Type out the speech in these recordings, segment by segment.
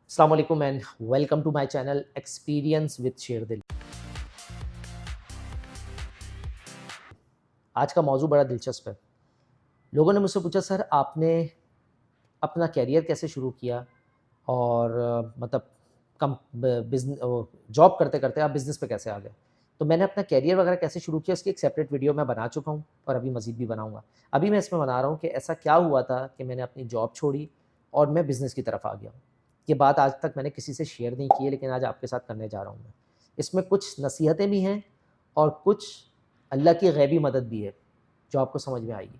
अस्सलाम वालेकुम and welcome to my channel experience with Sherdil. आज का मौजू बड़ा दिलचस्प है। लोगों ने मुझसे पूछा, सर आपने अपना करियर कैसे शुरू किया और मतलब कम जॉब करते करते आप बिज़नेस पे कैसे आ गए। तो मैंने अपना करियर वगैरह कैसे शुरू किया, इसकी एक सेपरेट वीडियो मैं बना चुका हूँ और अभी मज़ीद भी बनाऊँगा। अभी मैं इसमें बना रहा हूँ कि ऐसा क्या हुआ था कि मैंने अपनी जॉब छोड़ी और मैं बिज़नेस की तरफ आ गया हूँ। ये बात आज तक मैंने किसी से शेयर नहीं की है, लेकिन आज आपके साथ करने जा रहा हूँ मैं। इसमें कुछ नसीहतें भी हैं और कुछ अल्लाह की गैबी मदद भी है, जो आपको समझ में आएगी।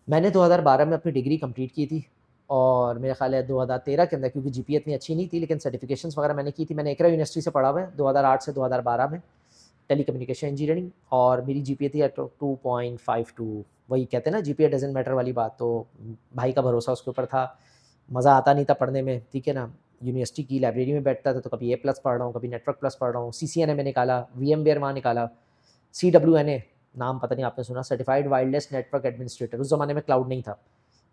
मैंने 2012 में अपनी डिग्री कंप्लीट की थी और मेरा ख़्याल है 2013 के अंदर, क्योंकि जीपीए इतनी अच्छी नहीं थी, लेकिन सर्टिफिकेशंस वगैरह मैंने की थी। मैंने इकरा यूनिवर्सिटी से पढ़ा हुआ है 2008 से 2012 में, टेलीकम्युनिकेशन इंजीनियरिंग, और मेरी जीपीए थी एट 2.52। वही कहते हैं ना, जीपीए डज़न्ट मैटर वाली बात। तो भाई का भरोसा उसके ऊपर था, मज़ा आता नहीं था पढ़ने में, ठीक है ना। यूनिवर्सिटी की लाइब्रेरी में बैठता था तो कभी ए प्लस पढ़ रहा हूँ, कभी नेटवर्क प्लस पढ़ रहा हूँ, सीसीएनए में निकाला, वीएमवेयर वहाँ निकाला, सीडब्ल्यूएनए नाम पता नहीं आपने सुना, सर्टिफाइड वायरलेस नेटवर्क एडमिनिस्ट्रेटर, उस ज़माने में क्लाउड नहीं था,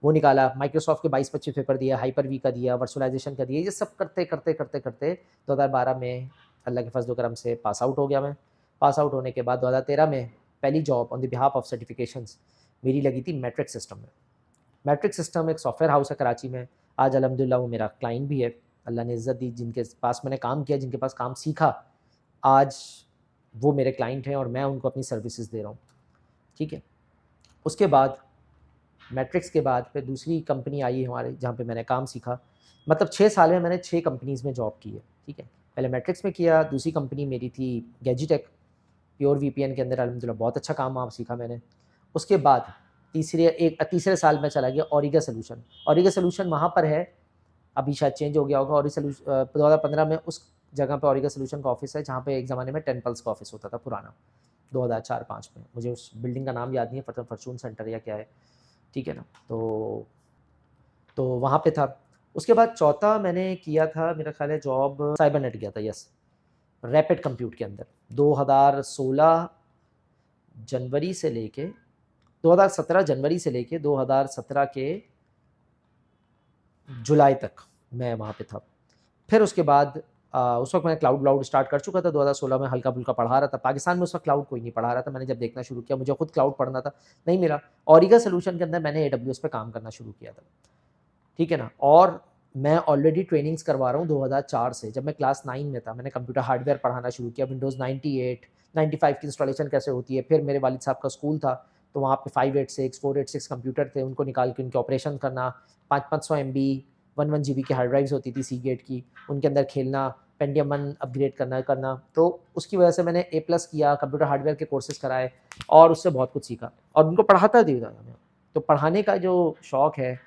वो निकाला। माइक्रोसॉफ्ट के 22-25 पेपर दिया, हाइपर वी का दिया, वर्चुअलाइजेशन का दिया। ये सब करते करते करते करते 2012 में अल्लाह के फजल करम से पास आउट हो गया मैं। पास आउट होने के बाद 2013 में पहली job on the behalf of certifications मेरी लगी थी मैट्रिक्स सिस्टम में। मैट्रिक्स सिस्टम एक सॉफ्टवेयर हाउस है कराची में। आज अल्हम्दुलिल्लाह वो मेरा क्लाइंट भी है। अल्लाह ने इज़्ज़त दी, जिनके पास मैंने काम किया, जिनके पास काम सीखा, आज वो मेरे क्लाइंट हैं और मैं उनको अपनी सर्विसेज दे रहा हूँ, ठीक है। उसके बाद मैट्रिक्स के बाद फिर दूसरी कंपनी आई हमारे, जहाँ पे मैंने काम सीखा। मतलब 6 साल में मैंने 6 कंपनीज़ में जॉब की है, ठीक है। पहले मैट्रिक्स में किया, दूसरी कंपनी मेरी थी गैजिटेक, प्योर वीपीएन के अंदर अल्हम्दुलिल्लाह बहुत अच्छा काम वहाँ सीखा मैंने। उसके बाद तीसरे साल में चला गया ऑरिगा सॉल्यूशन। ऑरिगा सॉल्यूशन वहाँ पर है, अभी शायद चेंज हो गया होगा। 2015 में उस जगह पे ऑरिगा सॉल्यूशन का ऑफ़िस है, जहाँ पे एक ज़माने में 10 पल्स का ऑफ़िस होता था पुराना, 2004-5 में। मुझे उस बिल्डिंग का नाम याद नहीं है, फॉर्च्यून सेंटर या क्या है, ठीक है ना। तो वहाँ पे था। उसके बाद चौथा मैंने किया था, मेरा ख़्याल है जॉब साइबरनेट गया था, यस, रैपिड कंप्यूट के अंदर। 2016 जनवरी से लेके 2017 जनवरी से लेके 2017 के जुलाई तक मैं वहाँ पे था। फिर उसके बाद उस वक़्त मैं क्लाउड स्टार्ट कर चुका था। 2016 में हल्का-फुल्का पढ़ा रहा था। पाकिस्तान में उस वक़्त क्लाउड कोई नहीं पढ़ा रहा था। मैंने जब देखना शुरू किया, मुझे खुद क्लाउड पढ़ना था, नहीं मिला। ऑरिगा सॉल्यूशन के अंदर मैंने एडब्ल्यूएस पे काम करना शुरू किया था, ठीक है ना। और मैं ऑलरेडी ट्रेनिंग्स करवा रहा हूँ 2004 से। जब मैं क्लास 9 में था, मैंने कंप्यूटर हार्डवेयर पढ़ाना शुरू किया, विंडोज़ 98, 95 की इंस्टॉलेशन कैसे होती है। फिर मेरे वालिद साहब का स्कूल था, तो वहाँ पे 586, 486 कंप्यूटर थे, उनको निकाल के उनके ऑपरेशन करना, 500-500 एमबी, 1 जीबी की हार्ड ड्राइव्स होती थी सीगेट की, उनके अंदर खेलना, पेंटियम 1 अपग्रेड करना। तो उसकी वजह से मैंने ए प्लस किया, कंप्यूटर हार्डवेयर के कोर्सेज़ कराए और उससे बहुत कुछ सीखा और उनको पढ़ाता भी था मैं। तो पढ़ाने का जो शौक़ है,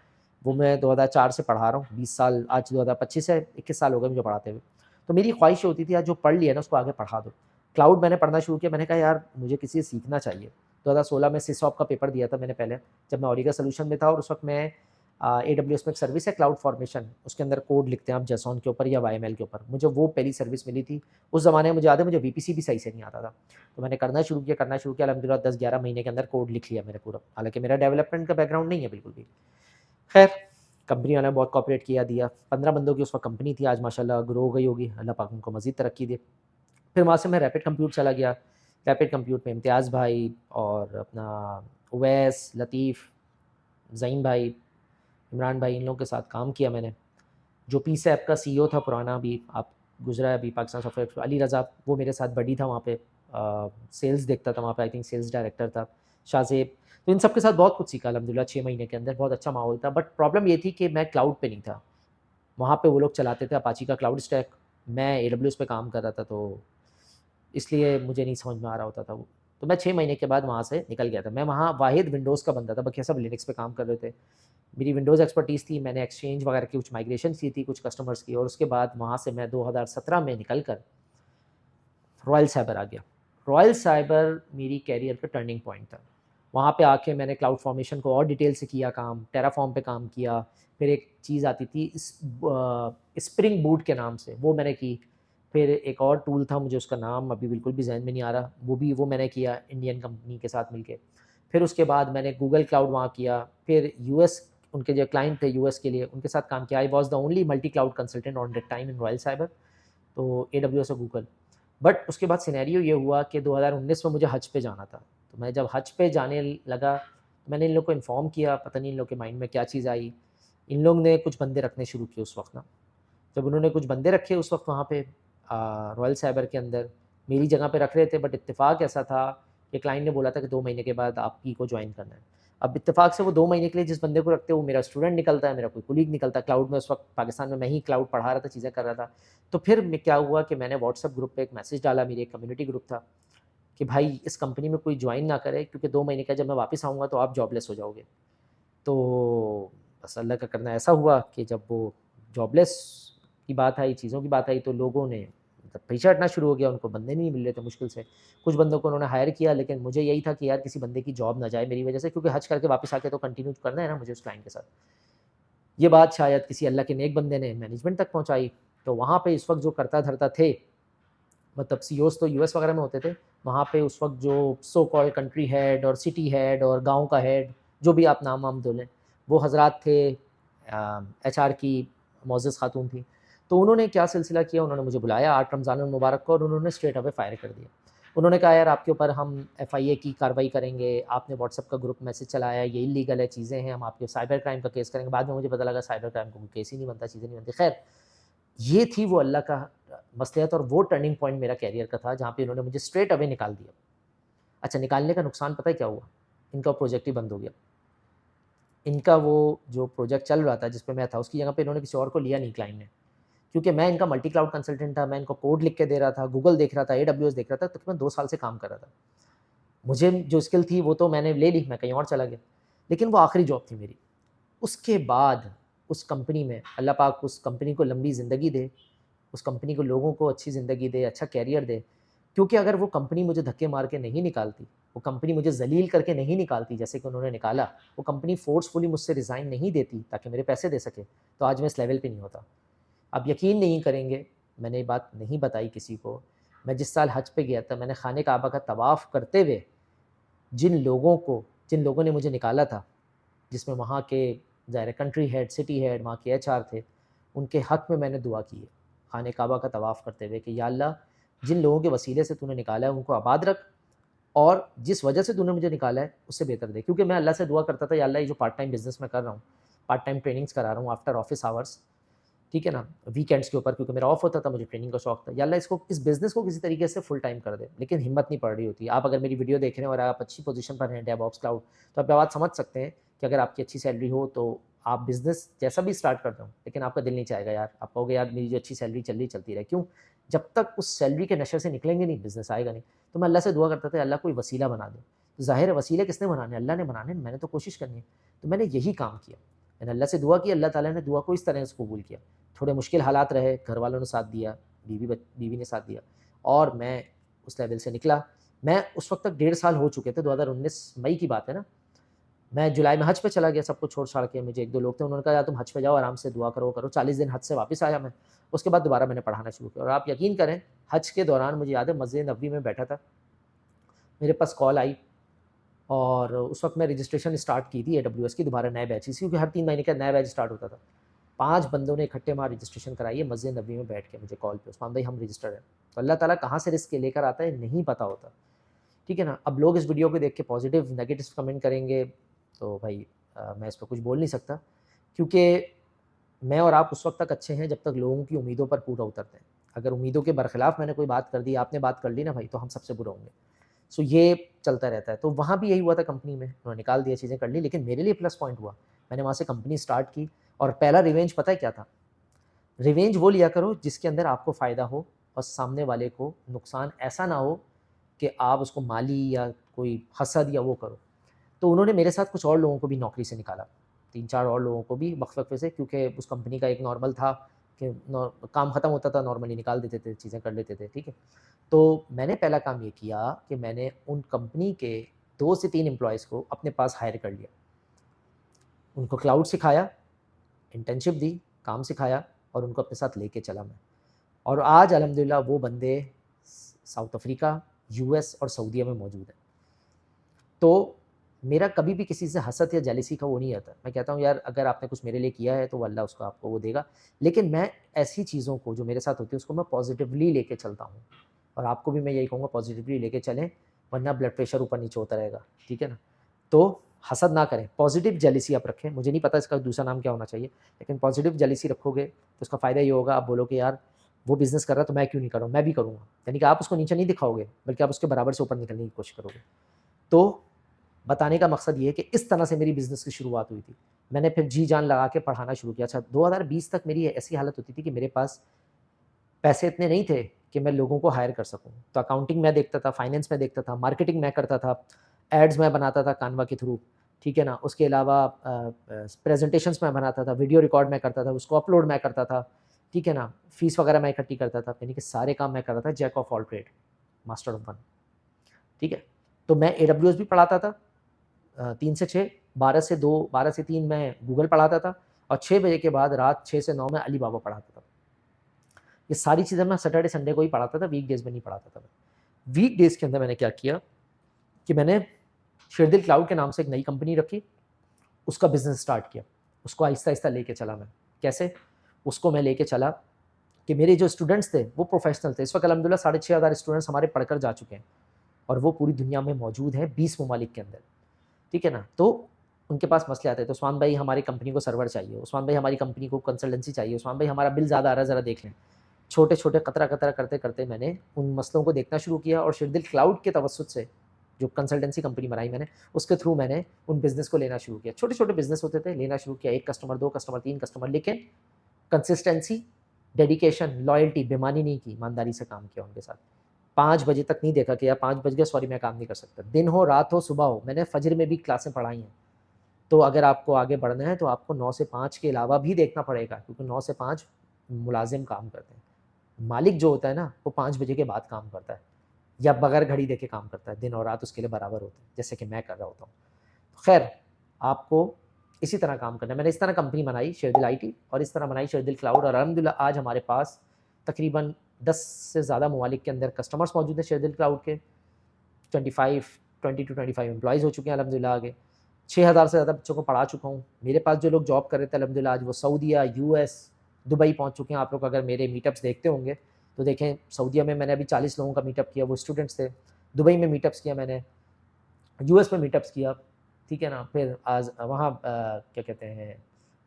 वो मैं 2004 से पढ़ा रहा हूँ, 20 साल, आज 2025 है, 21 साल हो गए मुझे पढ़ाते हुए। तो मेरी ख्वाहिश होती थी, आज जो पढ़ लिया ना उसको आगे पढ़ा दो। क्लाउड मैंने पढ़ना शुरू किया, मैंने कहा यार मुझे किसी से सीखना चाहिए। 2016 में सिसॉप का पेपर दिया था मैंने पहले, जब मैं ऑरिगा सॉल्यूशन में था। और उस वक़्त मैं एडब्ल्यूएस में एक सर्विस है क्लाउड फॉर्मेशन, उसके अंदर कोड लिखते हैं आप जेसॉन के ऊपर या वाईएमएल के ऊपर। मुझे वो पहली सर्विस मिली थी। उस ज़माने में मुझे याद है, मुझे वीपीसी भी सही से नहीं आता था। तो मैंने करना शुरू किया अल्हम्दुलिल्लाह 10-11 महीने के अंदर कोड लिख लिया मैंने पूरा। हालाँकि मेरा डेवलपमेंट का बैकग्राउंड नहीं है बिल्कुल भी। खैर, कंपनी वाले ने बहुत कोऑपरेट किया, दिया। 15 बंदों की उस वक़्त कंपनी थी, आज माशाल्लाह ग्रो हो गई होगी, अल्लाह पाक उनको मज़ीद तरक्की दे। फिर वहाँ से मैं रैपिड कंप्यूट चला गया। रैपिड कंप्यूट में इम्तियाज़ भाई और अपना उवैस, लतीफ़, ज़ईन भाई, इमरान भाई, इन लोगों के साथ काम किया मैंने। जो पीसैप का सीईओ था पुराना, अभी आप गुज़रा है, अभी पाकिस्तान सॉफ्टवेयर, अली रज़ा, वो मेरे साथ बडी था वहाँ पे। सेल्स देखता था वहाँ पे, आई थिंक सेल्स डायरेक्टर था, शाहज़ेब। तो इन सब के साथ बहुत कुछ सीखा अल्हम्दुलिल्लाह 6 महीने के अंदर, बहुत अच्छा माहौल था। बट प्रॉब्लम ये थी कि मैं क्लाउड पे नहीं था। वहाँ पे वो लोग चलाते थे अपाची का क्लाउड स्टैक, मैं एडब्ल्यूएस पे काम कर रहा था, तो इसलिए मुझे नहीं समझ में आ रहा होता था वो। तो मैं 6 महीने के बाद वहाँ से निकल गया था। मैं वहाँ वाहिद विंडोज़ का बंदा था, बाकी सब लिनक्स पे काम कर रहे थे। मेरी विंडोज़ एक्सपर्टीज़ थी, मैंने एक्सचेंज वगैरह की कुछ माइग्रेशन की थी कुछ कस्टमर्स की। और उसके बाद वहाँ से मैं 2017 में निकल कर रॉयल साइबर आ गया। रॉयल साइबर मेरी करियर का टर्निंग पॉइंट था। वहाँ पे आके मैंने क्लाउड फॉर्मेशन को और डिटेल से किया काम, टेराफॉर्म पे काम किया। फिर एक चीज़ आती थी स्प्रिंग बूट के नाम से, वो मैंने की। फिर एक और टूल था, मुझे उसका नाम अभी बिल्कुल भी ज़हन में नहीं आ रहा, वो मैंने किया इंडियन कंपनी के साथ मिलके। फिर उसके बाद मैंने गूगल क्लाउड वहाँ किया। फिर यूएस उनके जो क्लाइंट थे यूएस के लिए, उनके साथ काम किया। I was the only multi cloud consultant on that time in royal cyber, तो AWS और गूगल। बट उसके बाद सिनेरियो ये हुआ कि 2019 में मुझे हज पे जाना था। तो मैं जब हज पे जाने लगा तो मैंने इन लोग को इन्फॉर्म किया, पता नहीं इन लोग के माइंड में क्या चीज़ आई। इन लोग ने कुछ बंदे रखने शुरू किए उस वक्त ना। जब उन्होंने कुछ बंदे रखे उस वक्त वहाँ पे रॉयल साइबर के अंदर, मेरी जगह पे रख रहे थे, बट इत्तेफाक ऐसा था कि क्लाइंट ने बोला था कि 2 महीने के बाद आप ही को ज्वाइन करना है। अब इत्तेफाक से वो 2 महीने के लिए जिस बंदे को रखते हैं वो मेरा स्टूडेंट निकलता है, मेरा कोई कुलीग निकलता है। क्लाउड में उस वक्त पाकिस्तान में मैं ही क्लाउड पढ़ा रहा था, चीज़ें कर रहा था। तो फिर क्या हुआ कि मैंने व्हाट्सएप ग्रुप पे एक मैसेज डाला, मेरी एक कम्युनिटी ग्रुप था, कि भाई इस कंपनी में कोई ज्वाइन ना करे, क्योंकि 2 महीने का जब मैं वापस आऊँगा तो आप जॉबलेस हो जाओगे। तो बस अल्लाह का करना ऐसा हुआ कि जब वो जॉबलेस की बात आई, चीज़ों की बात आई, तो लोगों ने मतलब पीछे हटना शुरू हो गया, उनको बंदे नहीं मिल रहे थे मुश्किल से। कुछ बंदों को उन्होंने हायर किया, लेकिन मुझे यही था कि यार किसी बंदे की जॉब ना जाए मेरी वजह से, क्योंकि हज करके वापस आके तो कंटिन्यू करना है ना मुझे उस क्लाइंट के साथ। ये बात शायद किसी अल्लाह के नेक बंदे ने मैनेजमेंट तक पहुँचाई, तो वहाँ पे इस वक्त जो करता धरता थे, मतलब सीईओज़ तो यूएस वगैरह में होते थे, वहाँ पे उस वक्त जो सो कॉल्ड कंट्री हेड और सिटी हेड और गाँव का हेड, जो भी आप नाम वाम दो लें, वो हज़रात थे। एचआर की मोअज़्ज़ज़ खातून थी। तो उन्होंने क्या सिलसिला किया, उन्होंने मुझे बुलाया 8 रमज़ान मुबारक को, और उन्होंने स्ट्रेट अवे फायर कर दिया। उन्होंने कहा यार आपके ऊपर हम एफआईए की कार्रवाई करेंगे, आपने व्हाट्सएप का ग्रुप मैसेज चलाया, ये इलीगल है, चीज़ें हैं, हम आपके साइबर क्राइम का केस करेंगे। बाद में मुझे पता लगा साइबर क्राइम का कोई केस ही नहीं बनता, चीज़ें नहीं बनती। खैर, ये थी वो अल्लाह का मसलिहत, और वो टर्निंग पॉइंट मेरा कैरियर का था जहाँ पे इन्होंने मुझे स्ट्रेट अवे निकाल दिया। अच्छा, निकालने का नुकसान पता है क्या हुआ? इनका प्रोजेक्ट ही बंद हो गया। इनका वो जो प्रोजेक्ट चल रहा था जिस पे मैं था, उसकी जगह पे इन्होंने किसी और को लिया नहीं क्लाइंट ने। क्योंकि मैं इनका मल्टी क्लाउड कंसल्टेंट था, मैं इनको कोड लिख के दे रहा था, गूगल देख रहा था, AWS देख रहा था, तकरीबन 2 साल से काम कर रहा था। मुझे जो स्किल थी वो तो मैंने ले ली, मैं कहीं और चला गया। लेकिन वो आखिरी जॉब थी मेरी। उसके बाद उस कंपनी में अल्लाह पाक उस कंपनी को लंबी ज़िंदगी दे, उस कंपनी को लोगों को अच्छी ज़िंदगी दे, अच्छा कैरियर दे। क्योंकि अगर वो कंपनी मुझे धक्के मार के नहीं निकालती, वो कंपनी मुझे ज़लील करके नहीं निकालती जैसे कि उन्होंने निकाला, वो कंपनी फ़ोर्सफुली मुझसे रिज़ाइन नहीं देती ताकि मेरे पैसे दे सके, तो आज मैं इस लेवल पे नहीं होता। आप यकीन नहीं करेंगे, मैंने ये बात नहीं बताई किसी को, मैं जिस साल हज पे गया था, मैंने खाने काबा का तवाफ़ करते हुए जिन लोगों ने मुझे निकाला था, जिसमें वहाँ के ज़ाहिर कंट्री हेड, सिटी हेड, वहाँ के एचआर थे, उनके हक़ में मैंने दुआ की है, खाने काबा का तवाफ़ करते हुए, कि या अल्लाह, जिन लोगों के वसीले से तूने निकाला है उनको आबाद रख, और जिस वजह से तूने मुझे निकाला है उससे बेहतर दे। क्योंकि मैं अल्लाह से दुआ करता था, या अल्लाह ये जो पार्ट टाइम बिज़नेस मैं कर रहा हूँ, पार्ट टाइम ट्रेनिंग्स करा रहा हूँ आफ्टर ऑफिस आवर्स, ठीक है ना, वीकेंड्स के ऊपर, क्योंकि मेरा ऑफ होता था, मुझे ट्रेनिंग का शौक था, या अल्लाह इसको, इस बिज़नेस को किसी तरीके से फुल टाइम कर दे। लेकिन हिम्मत नहीं पड़ रही होती। आप अगर मेरी वीडियो देख रहे हैं और आप अच्छी पोजीशन पर हैं, डेवऑप्स क्लाउड, तो आप ये बात समझ सकते हैं कि अगर आपकी अच्छी सैलरी हो तो आप बिज़नेस जैसा भी स्टार्ट करते हो, लेकिन आपका दिल नहीं चाहेगा यार, आप कहोगे यार मेरी जो अच्छी सैलरी चल रही चलती रहे। क्यों? जब तक उस सैलरी के नशे से निकलेंगे नहीं, बिज़नेस आएगा नहीं। तो मैं अल्लाह से दुआ करता था, अल्लाह कोई वसीला बना दे। तो ज़ाहिर है वसीले किसने बनाने? अल्लाह ने बनाने, मैंने तो कोशिश करनी है। तो मैंने यही काम किया। मैंने अल्लाह से दुआ की, अल्लाह ताला ने दुआ को इस तरह से कबूल किया। थोड़े मुश्किल हालात रहे, घर वालों ने साथ दिया, बीवी ने साथ दिया, और मैं उस लेवल से निकला। मैं उस वक़्त तक 1.5 साल हो चुके थे, 2019 मई की बात है ना। मैं जुलाई में हज पे चला गया, सब कुछ छोड़-छाड़ के। मुझे 1-2 लोग थे, उन्होंने कहा यार तुम हज पे जाओ, आराम से दुआ करो, 40 दिन हज से वापस आया मैं। उसके बाद दोबारा मैंने पढ़ाना शुरू किया, और आप यकीन करें, हज के दौरान मुझे याद है मस्जिद नबवी में बैठा था, मेरे पास कॉल आई, और उस वक़्त मैं रजिस्ट्रेशन स्टार्ट की थी AWS की, दोबारा नए बैचेज़ की, क्योंकि हर 3 महीने का नया बैच स्टार्ट होता था। 5 बंदों ने इकट्ठे वहाँ रजिस्ट्रेशन कराई है मस्जिद नबवी में बैठ के मुझे कॉल पे, उस्मान भाई हम रजिस्टर्ड हैं। तो अल्लाह ताला कहाँ से रिस्क लेकर आता है नहीं पता होता, ठीक है ना। अब लोग इस वीडियो को देख के पॉजिटिव नेगेटिव कमेंट करेंगे, तो भाई मैं इस पर कुछ बोल नहीं सकता, क्योंकि मैं और आप उस वक्त तक अच्छे हैं जब तक लोगों की उम्मीदों पर पूरा उतरते हैं। अगर उम्मीदों के बरखिलाफ़ मैंने कोई बात कर दी, आपने बात कर ली ना भाई, तो हम सबसे बुरे होंगे। सो ये चलता रहता है। तो वहाँ भी यही हुआ था कंपनी में, उन्होंने निकाल दिया, चीज़ें कर ली, लेकिन मेरे लिए प्लस पॉइंट हुआ। मैंने वहाँ से कंपनी स्टार्ट की, और पहला रिवेंज पता है क्या था? रिवेंज वो लिया करो जिसके अंदर आपको फ़ायदा हो और सामने वाले को नुकसान ऐसा ना हो कि आप उसको माली या कोई हसद या वो करो। तो उन्होंने मेरे साथ कुछ और लोगों को भी नौकरी से निकाला, 3-4 और लोगों को भी वक्फ़े से, क्योंकि उस कंपनी का एक नॉर्मल था कि काम ख़त्म होता था, नॉर्मली निकाल देते थे, चीज़ें कर लेते थे, ठीक है। तो मैंने पहला काम ये किया कि मैंने उन कंपनी के 2 से 3 एम्प्लॉइज़ को अपने पास हायर कर लिया। उनको क्लाउड सिखाया, इंटर्नशिप दी, काम सिखाया, और उनको अपने साथ लेके चला मैं। और आज अल्हम्दुलिल्लाह वो बंदे साउथ अफ्रीका, यूएस और सऊदीया में मौजूद हैं। तो मेरा कभी भी किसी से हसद या जेलसी का वो नहीं आता। मैं कहता हूँ यार अगर आपने कुछ मेरे लिए किया है तो अल्लाह उसको आपको वो देगा। लेकिन मैं ऐसी चीज़ों को जो मेरे साथ होती है उसको मैं पॉज़िटिवली लेके चलता हूँ और आपको भी मैं यही कहूँगा पॉज़िटिवली लेके चलें, वरना ब्लड प्रेशर ऊपर-नीचे होता रहेगा, ठीक है ना? तो हसद ना करें, पॉज़िटिव जेलसी आप रखें, मुझे नहीं पता इसका दूसरा नाम क्या होना चाहिए, लेकिन पॉज़िटिव जेलसी रखोगे तो उसका फ़ायदा ये होगा आप बोलोगे यार वो बिज़नेस कर रहा है तो मैं क्यों नहीं कर रहा हूँ, मैं भी करूँगा। यानी कि आप उसको नीचे नहीं दिखाओगे, बल्कि आप उसके बराबर से ऊपर निकलने की कोशिश करोगे। तो बताने का मकसद ये है कि इस तरह से मेरी बिज़नेस की शुरुआत हुई थी। मैंने फिर जी-जान लगा के पढ़ाना शुरू किया। अच्छा 2020 तक मेरी ऐसी हालत होती थी कि मेरे पास पैसे इतने नहीं थे कि मैं लोगों को हायर कर सकूँ। तो अकाउंटिंग मैं देखता था, फाइनेंस मैं देखता था, मार्केटिंग मैं करता था, एड्स मैं बनाता था कानवा के थ्रू, ठीक है ना? उसके अलावा प्रेज़ेंटेशंस मैं बनाता था, वीडियो रिकॉर्ड मैं करता था, उसको अपलोड मैं करता था, ठीक है ना? फ़ीस वगैरह मैं इकट्ठी करता था, यानी कि सारे काम मैं कर रहा था, jack of all trade, master of one, ठीक है? तो मैं एडब्ल्यूएस भी पढ़ाता था 3 से 6, 12 से 2, 12 से 3 मैं गूगल पढ़ाता था और 6 बजे के बाद रात 6 से 9 मैं अली बाबा पढ़ाता था। ये सारी चीज़ें मैं सैटरडे संडे को ही पढ़ाता था, वीकडेज़ में नहीं पढ़ाता था मैं। वीकडेज़ के अंदर मैंने क्या किया कि मैंने शेरदिल क्लाउड के नाम से एक नई कंपनी रखी, उसका बिज़नेस स्टार्ट किया। उसको आहिस्ता-आहिस्ता लेके चला मैं। कैसे? उसको मैं लेके चला कि मेरे जो स्टूडेंट्स थे, वो प्रोफ़ेशनल थे। इस वक़्त अल्हम्दुलिल्लाह 6500 स्टूडेंट्स हमारे पढ़कर जा चुके हैं और वो पूरी दुनिया में मौजूद हैं 20 ममालिक के अंदर। ठीक है ना? तो उनके पास मसले आते हैं, तो उस्मान भाई हमारी कंपनी को सर्वर चाहिए, उस्मान भाई हमारी कंपनी को कंसल्टेंसी चाहिए, उस्मान भाई हमारा बिल ज़्यादा आ रहा है ज़रा देख लें। छोटे-छोटे कतरा-कतरा करते-करते मैंने उन मसलों को देखना शुरू किया और शेरदिल क्लाउड के तवज्जुद से जो कंसल्टेंसी कंपनी बनाई मैंने, उसके थ्रू मैंने उन बिज़नेस को लेना शुरू किया। छोटे-छोटे बिज़नेस होते थे, लेना शुरू किया, 1 कस्टमर, 2 कस्टमर, 3 कस्टमर, लेकिन कंसिस्टेंसी, डेडिकेशन, लॉयल्टी, बेईमानी नहीं की, ईमानदारी से काम किया उनके साथ। 5 बजे तक नहीं देखा कि यार 5 बज गए सॉरी मैं काम नहीं कर सकता। दिन हो, रात हो, सुबह हो, मैंने फज्र में भी क्लासें पढ़ाई हैं। तो अगर आपको आगे बढ़ना है तो आपको 9 से 5 के अलावा भी देखना पड़ेगा क्योंकि 9 से 5 मुलाज़िम काम करते हैं। मालिक जो होता है ना वो 5 बजे के बाद काम करता है या बगैर घड़ी देखे काम करता है। दिन और रात उसके लिए बराबर होते हैं, जैसे कि मैं कर रहा होता हूँ। खैर, आपको इसी तरह काम करना है। मैंने इस तरह कंपनी बनाई शेरदिल आईटी और इस तरह बनाई शेरदिल क्लाउड और अल्हम्दुलिल्लाह आज हमारे पास तकरीबन 10 से ज़्यादा ममालिक के अंदर कस्टमर्स मौजूद हैं शेरदिल क्लाउड के। 25 20 टू 25 एम्प्लॉइज़ हो चुके हैं अल्हम्दुलिल्लाह आगे। 6000 से ज़्यादा बच्चों को पढ़ा चुका हूँ। मेरे पास जो लोग जॉब कर रहे थे अल्हम्दुलिल्लाह आज वो सऊदीया, यूएस, दुबई पहुँच चुके हैं। आप लोग अगर मेरे मीटअप्स देखते होंगे तो देखें सऊदीया में मैंने अभी 40 लोगों का मीटअप किया, वो स्टूडेंट्स थे। दुबई में मीटअप्स किया मैंने, यूएस में मीटअप्स किया, ठीक है ना? फिर आज वहाँ क्या कहते हैं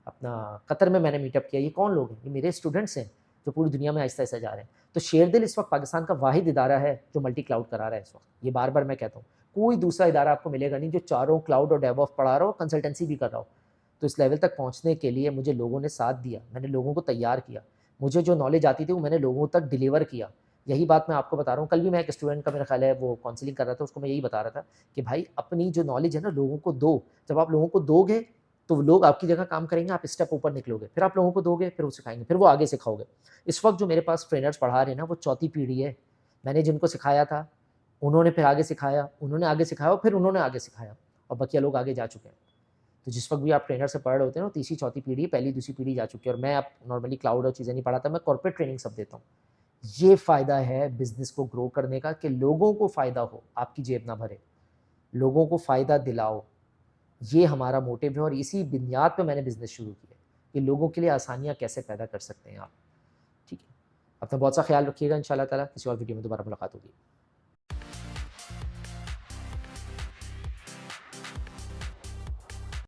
अपना कतर में मैंने मीटअप किया। ये कौन लोग हैं? ये मेरे स्टूडेंट्स हैं जो पूरी दुनिया में आहिस्ता-आहिस्ता जा रहे हैं। तो शेरदिल इस वक़्त पाकिस्तान का वाहिद इदारा है जो मल्टी क्लाउड करा रहा है इस वक़्त। ये बार-बार मैं कहता हूँ। कोई दूसरा इदारा आपको मिलेगा नहीं जो चारों क्लाउड और डेवऑप्स पढ़ा रहा हो, कंसल्टेंसी भी कर रहा हो। तो इस लेवल तक पहुँचने के लिए मुझे लोगों ने साथ दिया, मैंने लोगों को तैयार किया। मुझे जो नॉलेज आती थी वो मैंने लोगों तक डिलीवर किया। यही बात मैं आपको बता रहा हूँ। कल भी मैं एक स्टूडेंट का मेरा ख़्याल है वो काउंसलिंग कर रहा था, उसको मैं यही बता रहा था कि भाई अपनी जो नॉलेज है ना लोगों को दो। जब आप लोगों को दोगे तो लोग आपकी जगह काम करेंगे, आप स्टेप ऊपर निकलोगे। फिर आप लोगों को दोगे, फिर वो सिखाएँगे, फिर वो आगे सिखाओगे। इस वक़्त जो मेरे पास ट्रेनर्स पढ़ा रहे हैं ना वो चौथी पीढ़ी है। मैंने जिनको सिखाया था, उन्होंने फिर आगे सिखाया, उन्होंने आगे सिखाया और फिर उन्होंने आगे सिखाया और बकिया लोग आगे जा चुके हैं। तो जिस वक़्त भी आप ट्रेनर से पढ़ रहे होते हैं ना, तीसरी चौथी पीढ़ी, पहली दूसरी पीढ़ी जा चुकी है और मैं अब नॉर्मली क्लाउड और चीज़ें नहीं पढ़ाता, मैं कॉर्पोरेट ट्रेनिंग सब देता हूँ। ये फ़ायदा है बिज़नेस को ग्रो करने का कि लोगों को फ़ायदा हो, आपकी जेब ना भरे। लोगों को फ़ायदा दिलाओ, ये हमारा मोटिव है और इसी बुनियाद पे मैंने बिज़नेस शुरू किया, कि लोगों के लिए आसानियाँ कैसे पैदा कर सकते हैं आप। ठीक है? अपना बहुत सा ख़्याल रखिएगा इंशाअल्लाह ताला, किसी और वीडियो में दोबारा मुलाकात होगी।